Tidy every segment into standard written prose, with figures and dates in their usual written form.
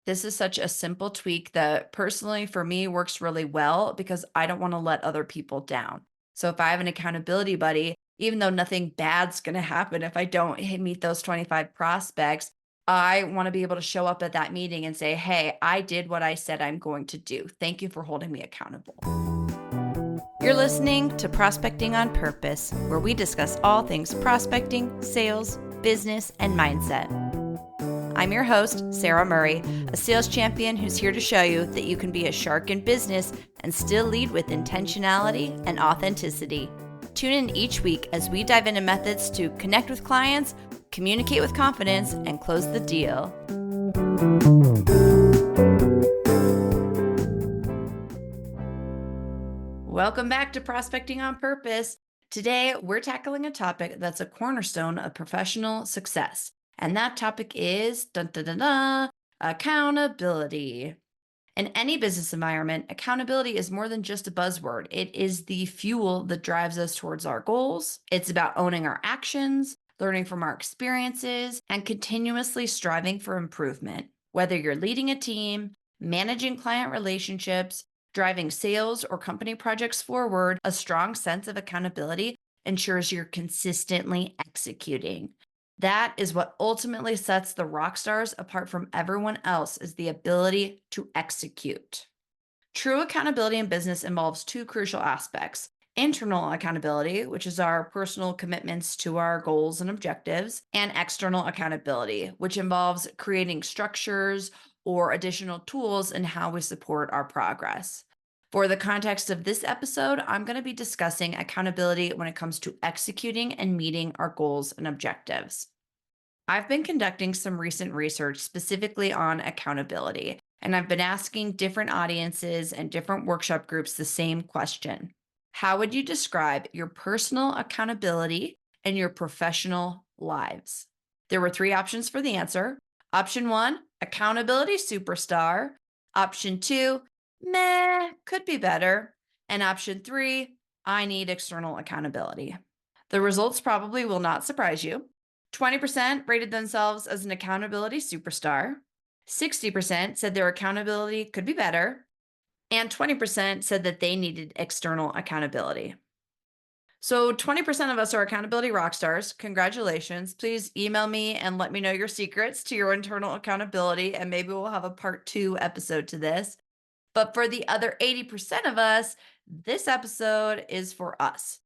This is such a simple tweak that personally for me works really well because I don't want to let other people down. So if I have an accountability buddy, even though nothing bad's going to happen if I don't meet those 25 prospects, I want to be able to show up at that meeting and say, "Hey, I did what I said I'm going to do. Thank you for holding me accountable." You're listening to Prospecting on Purpose, where we discuss all things prospecting, sales, business, and mindset. I'm your host, Sara Murray, a sales champion who's here to show you that you can be a shark in business and still lead with intentionality and authenticity. Tune in each week as we dive into methods to connect with clients, communicate with confidence, and close the deal. Welcome back to Prospecting on Purpose. Today, we're tackling a topic that's a cornerstone of professional success. And that topic is accountability. In any business environment, accountability is more than just a buzzword. It is the fuel that drives us towards our goals. It's about owning our actions, learning from our experiences, and continuously striving for improvement. Whether you're leading a team, managing client relationships, driving sales, or company projects forward, a strong sense of accountability ensures you're consistently executing. That is what ultimately sets the rock stars apart from everyone else is the ability to execute. True accountability in business involves two crucial aspects. Internal accountability, which is our personal commitments to our goals and objectives, and external accountability, which involves creating structures or additional tools in how we support our progress. For the context of this episode, I'm going to be discussing accountability when it comes to executing and meeting our goals and objectives. I've been conducting some recent research specifically on accountability, and I've been asking different audiences and different workshop groups the same question. How would you describe your personal accountability and your professional lives? There were three options for the answer. Option one, accountability superstar. Option two, meh, could be better. And option three, I need external accountability. The results probably will not surprise you. 20% rated themselves as an accountability superstar. 60% said their accountability could be better. And 20% said that they needed external accountability. So 20% of us are accountability rock stars. Congratulations. Please email me and let me know your secrets to your internal accountability, and maybe we'll have a part 2 episode to this. But for the other 80% of us, this episode is for us.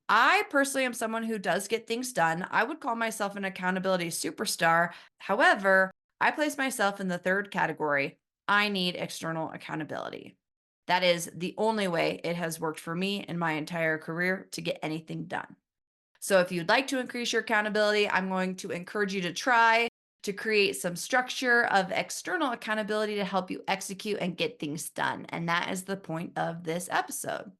I personally am someone who does get things done. I would call myself an accountability superstar. However, I place myself in the third category. I need external accountability. That is the only way it has worked for me in my entire career to get anything done. So if you'd like to increase your accountability, I'm going to encourage you to try to create some structure of external accountability to help you execute and get things done. And that is the point of this episode.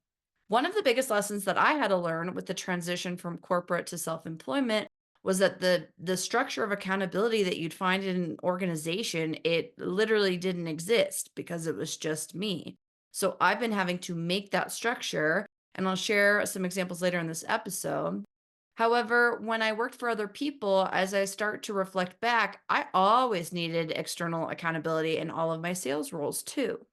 One of the biggest lessons that I had to learn with the transition from corporate to self-employment was that the structure of accountability that you'd find in an organization, it literally didn't exist because it was just me. So I've been having to make that structure, and I'll share some examples later in this episode. However, when I worked for other people, as I start to reflect back, I always needed external accountability in all of my sales roles too.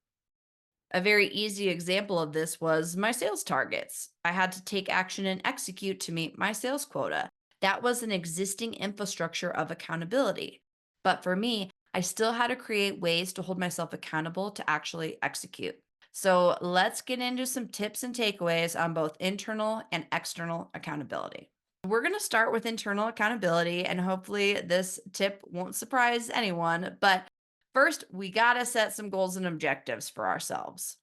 A very easy example of this was my sales targets. I had to take action and execute to meet my sales quota. That was an existing infrastructure of accountability. But for me, I still had to create ways to hold myself accountable to actually execute. So let's get into some tips and takeaways on both internal and external accountability. We're going to start with internal accountability, and hopefully, this tip won't surprise anyone. But first, we got to set some goals and objectives for ourselves.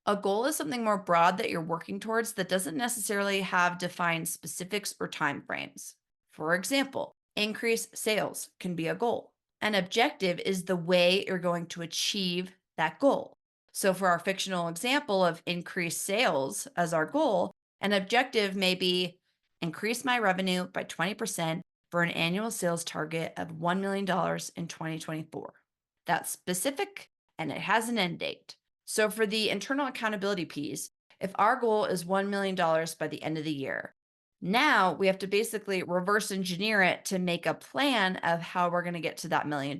A goal is something more broad that you're working towards that doesn't necessarily have defined specifics or timeframes. For example, increase sales can be a goal. An objective is the way you're going to achieve that goal. So, for our fictional example of increase sales as our goal, an objective may be increase my revenue by 20% for an annual sales target of $1 million in 2024. That's specific and it has an end date. So for the internal accountability piece, if our goal is $1 million by the end of the year, now we have to basically reverse engineer it to make a plan of how we're going to get to that $1 million.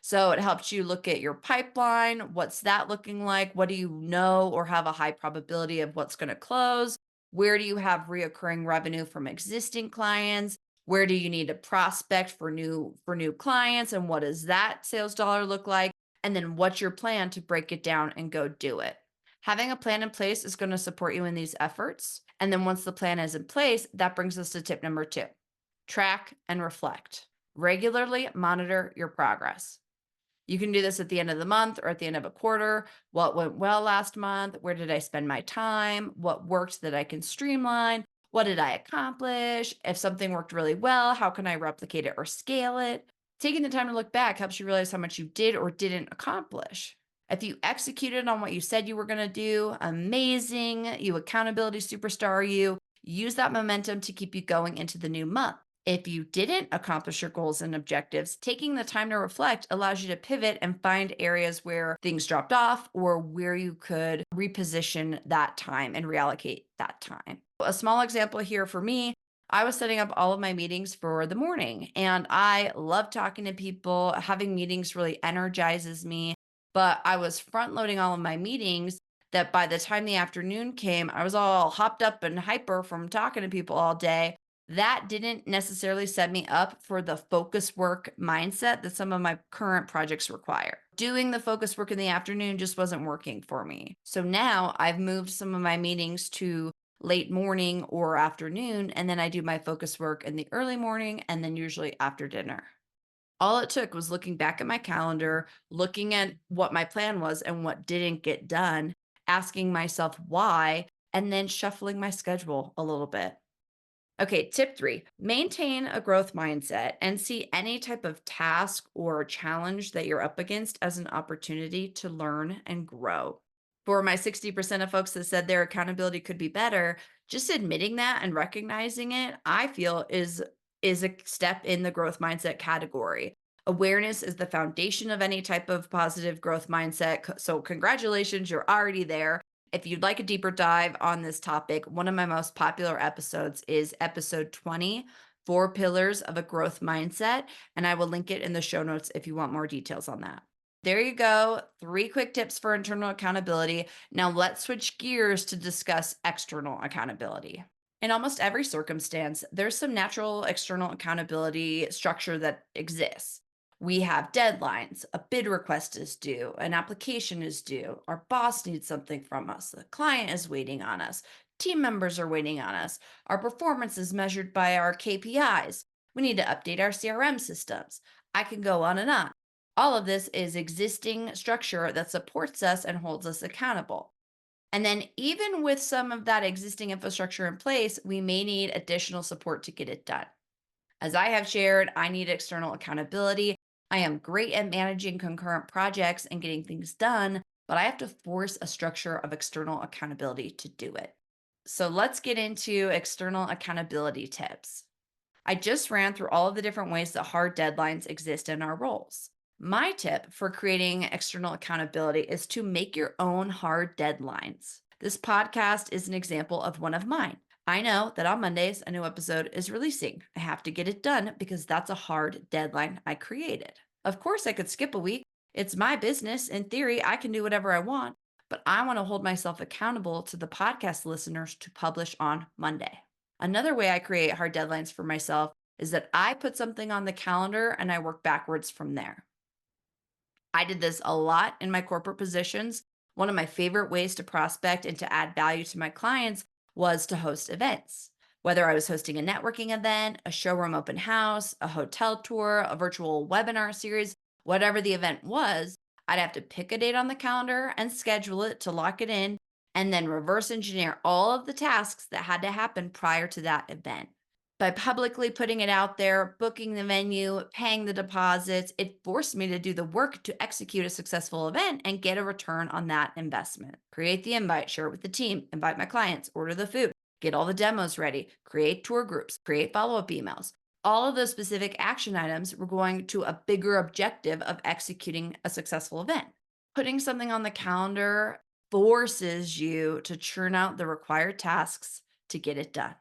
So it helps you look at your pipeline. What's that looking like? What do you know or have a high probability of what's going to close? Where do you have reoccurring revenue from existing clients? Where do you need to prospect for new clients, and what does that sales dollar look like? And then what's your plan to break it down and go do it? Having a plan in place is going to support you in these efforts. And then once the plan is in place, that brings us to tip number 2. Track and reflect. Regularly monitor your progress. You can do this at the end of the month or at the end of a quarter. What went well last month? Where did I spend my time? What worked that I can streamline? What did I accomplish? If something worked really well, how can I replicate it or scale it? Taking the time to look back helps you realize how much you did or didn't accomplish. If you executed on what you said you were going to do, amazing. You accountability superstar, you use that momentum to keep you going into the new month. If you didn't accomplish your goals and objectives, taking the time to reflect allows you to pivot and find areas where things dropped off or where you could reposition that time and reallocate that time. A small example here for me, I was setting up all of my meetings for the morning, and I love talking to people. Having meetings really energizes me, but I was front loading all of my meetings that by the time the afternoon came, I was all hopped up and hyper from talking to people all day. That didn't necessarily set me up for the focus work mindset that some of my current projects require. Doing the focus work in the afternoon just wasn't working for me. So now I've moved some of my meetings to late morning or afternoon, and then I do my focus work in the early morning and then usually after dinner. All it took was looking back at my calendar, looking at what my plan was and what didn't get done, asking myself why, and then shuffling my schedule a little bit. Okay, tip 3, maintain a growth mindset and see any type of task or challenge that you're up against as an opportunity to learn and grow. For my 60% of folks that said their accountability could be better, just admitting that and recognizing it, I feel is a step in the growth mindset category. Awareness is the foundation of any type of positive growth mindset. So congratulations, you're already there. If you'd like a deeper dive on this topic, one of my most popular episodes is episode 20, 4 Pillars of a Growth Mindset. And I will link it in the show notes if you want more details on that. There you go. 3 quick tips for internal accountability. Now let's switch gears to discuss external accountability. In almost every circumstance, there's some natural external accountability structure that exists. We have deadlines, a bid request is due, an application is due, our boss needs something from us, the client is waiting on us, team members are waiting on us, our performance is measured by our KPIs. We need to update our CRM systems. I can go on and on. All of this is existing structure that supports us and holds us accountable. And then, even with some of that existing infrastructure in place, we may need additional support to get it done. As I have shared, I need external accountability. I am great at managing concurrent projects and getting things done, but I have to force a structure of external accountability to do it. So let's get into external accountability tips. I just ran through all of the different ways that hard deadlines exist in our roles. My tip for creating external accountability is to make your own hard deadlines. This podcast is an example of one of mine. I know that on Mondays, a new episode is releasing. I have to get it done because that's a hard deadline I created. Of course, I could skip a week. It's my business. In theory, I can do whatever I want, but I want to hold myself accountable to the podcast listeners to publish on Monday. Another way I create hard deadlines for myself is that I put something on the calendar and I work backwards from there. I did this a lot in my corporate positions. One of my favorite ways to prospect and to add value to my clients was to host events. Whether I was hosting a networking event, a showroom open house, a hotel tour, a virtual webinar series, whatever the event was, I'd have to pick a date on the calendar and schedule it to lock it in, and then reverse engineer all of the tasks that had to happen prior to that event. By publicly putting it out there, booking the venue, paying the deposits, it forced me to do the work to execute a successful event and get a return on that investment. Create the invite, share it with the team, invite my clients, order the food, get all the demos ready, create tour groups, create follow up emails. All of those specific action items were going to a bigger objective of executing a successful event. Putting something on the calendar forces you to churn out the required tasks to get it done.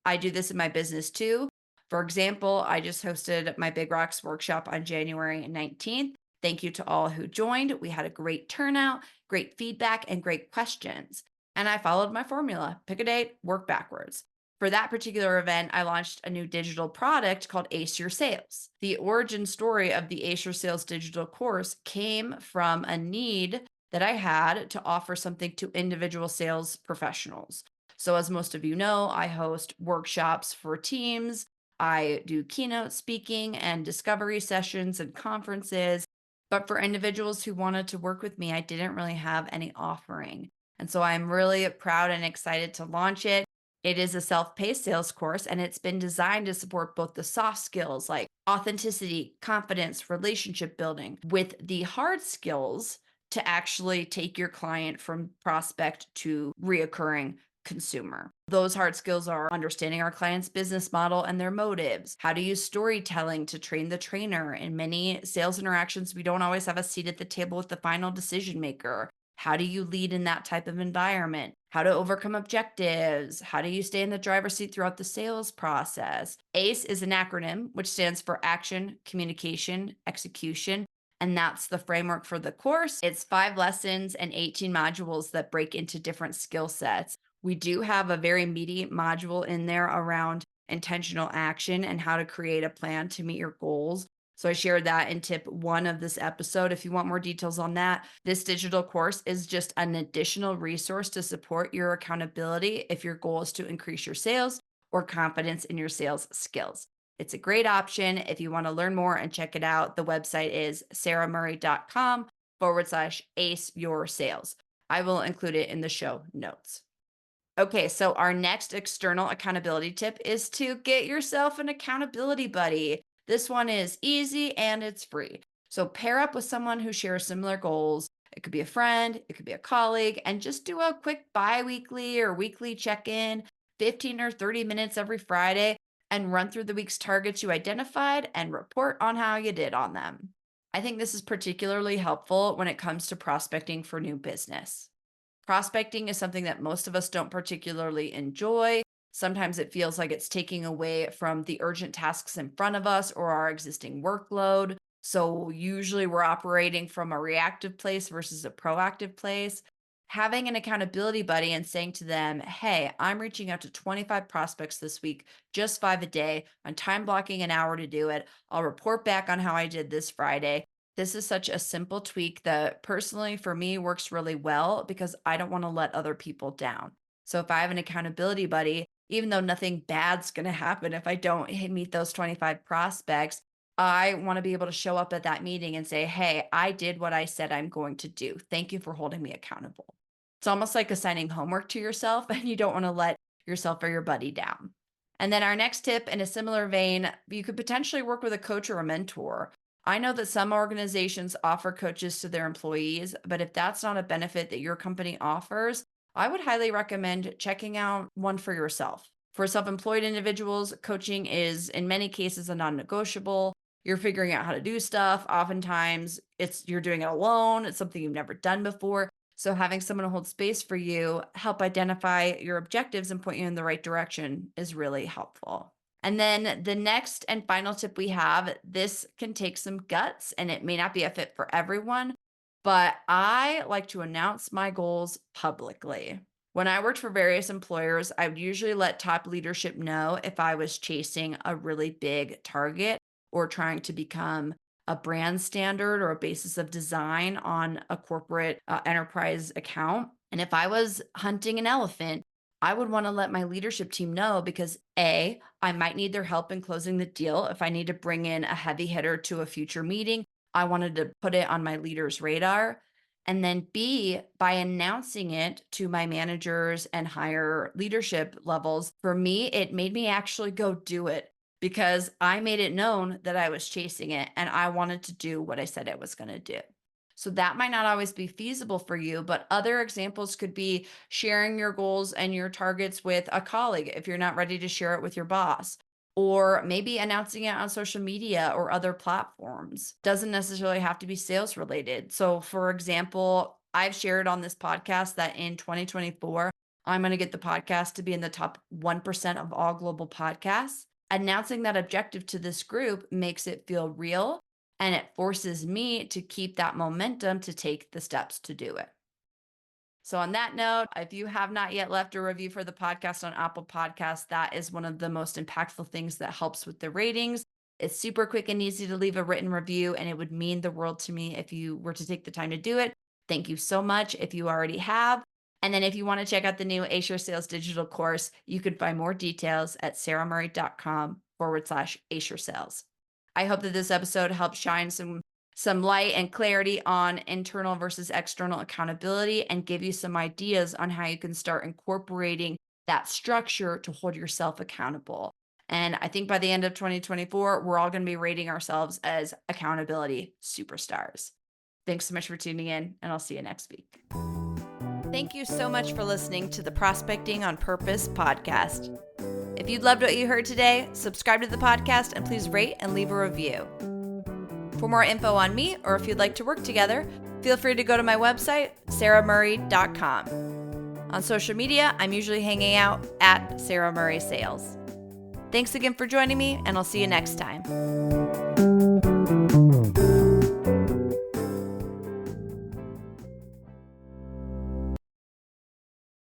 I do this in my business too. For example, I just hosted my Big Rocks workshop on January 19th. Thank you to all who joined. We had a great turnout, great feedback, and great questions. And I followed my formula: pick a date, work backwards. For that particular event, I launched a new digital product called Ace Your Sales. The origin story of the Ace Your Sales digital course came from a need that I had to offer something to individual sales professionals. So, as most of you know, I host workshops for teams. I do keynote speaking and discovery sessions and conferences. But for individuals who wanted to work with me, I didn't really have any offering. And so I'm really proud and excited to launch it. It is a self paced sales course, and it's been designed to support both the soft skills like authenticity, confidence, relationship building, with the hard skills to actually take your client from prospect to reoccurring consumer. Those hard skills are understanding our client's business model and their motives, how to use storytelling to train the trainer. In many sales interactions, we don't always have a seat at the table with the final decision maker. How do you lead in that type of environment? How to overcome objectives? How do you stay in the driver's seat throughout the sales process? ACE is an acronym which stands for Action, Communication, Execution. And that's the framework for the course. It's 5 lessons and 18 modules that break into different skill sets. We do have a very meaty module in there around intentional action and how to create a plan to meet your goals. So I shared that in tip 1 of this episode. If you want more details on that, this digital course is just an additional resource to support your accountability if your goal is to increase your sales or confidence in your sales skills. It's a great option if you want to learn more and check it out. The website is saramurray.com/ace your sales. I will include it in the show notes. Okay, so our next external accountability tip is to get yourself an accountability buddy. This one is easy and it's free. So pair up with someone who shares similar goals. It could be a friend, it could be a colleague, and just do a quick bi-weekly or weekly check-in, 15 or 30 minutes every Friday, and run through the week's targets you identified and report on how you did on them. I think this is particularly helpful when it comes to prospecting for new business. Prospecting is something that most of us don't particularly enjoy. Sometimes it feels like it's taking away from the urgent tasks in front of us or our existing workload. So usually we're operating from a reactive place versus a proactive place. Having an accountability buddy and saying to them, hey, I'm reaching out to 25 prospects this week, just 5 a day. I'm time blocking an hour to do it. I'll report back on how I did this Friday. This is such a simple tweak that personally for me works really well because I don't want to let other people down. So if I have an accountability buddy, even though nothing bad's going to happen if I don't meet those 25 prospects, I want to be able to show up at that meeting and say, hey, I did what I said I'm going to do. Thank you for holding me accountable. It's almost like assigning homework to yourself, and you don't want to let yourself or your buddy down. And then our next tip, in a similar vein, you could potentially work with a coach or a mentor. I know that some organizations offer coaches to their employees, but if that's not a benefit that your company offers, I would highly recommend checking out one for yourself. For self employed individuals, coaching is in many cases a non negotiable. You're figuring out how to do stuff. Oftentimes, you're doing it alone, it's something you've never done before. So having someone to hold space for you, help identify your objectives and point you in the right direction is really helpful. And then the next and final tip we have, this can take some guts and it may not be a fit for everyone, but I like to announce my goals publicly. When I worked for various employers, I would usually let top leadership know if I was chasing a really big target or trying to become a brand standard or a basis of design on a corporate enterprise account. And if I was hunting an elephant, I would want to let my leadership team know because A, I might need their help in closing the deal. If I need to bring in a heavy hitter to a future meeting, I wanted to put it on my leader's radar. And then B, by announcing it to my managers and higher leadership levels, for me, it made me actually go do it because I made it known that I was chasing it and I wanted to do what I said I was going to do. So that might not always be feasible for you, but other examples could be sharing your goals and your targets with a colleague if you're not ready to share it with your boss, or maybe announcing it on social media or other platforms. Doesn't necessarily have to be sales related. So, for example, I've shared on this podcast that in 2024, I'm going to get the podcast to be in the top 1% of all global podcasts. Announcing that objective to this group makes it feel real, and it forces me to keep that momentum to take the steps to do it. So, on that note, if you have not yet left a review for the podcast on Apple Podcasts, that is one of the most impactful things that helps with the ratings. It's super quick and easy to leave a written review, and it would mean the world to me if you were to take the time to do it. Thank you so much if you already have. And then if you want to check out the new Ace Your Sales digital course, you can find more details at saramurray.com/Ace Your Sales. I hope that this episode helps shine some light and clarity on internal versus external accountability and give you some ideas on how you can start incorporating that structure to hold yourself accountable. And I think by the end of 2024, we're all going to be rating ourselves as accountability superstars. Thanks so much for tuning in, and I'll see you next week. Thank you so much for listening to the Prospecting on Purpose podcast. If you loved what you heard today, subscribe to the podcast and please rate and leave a review. For more info on me, or if you'd like to work together, feel free to go to my website, saramurray.com. On social media, I'm usually hanging out at Sara Murray Sales. Thanks again for joining me, and I'll see you next time.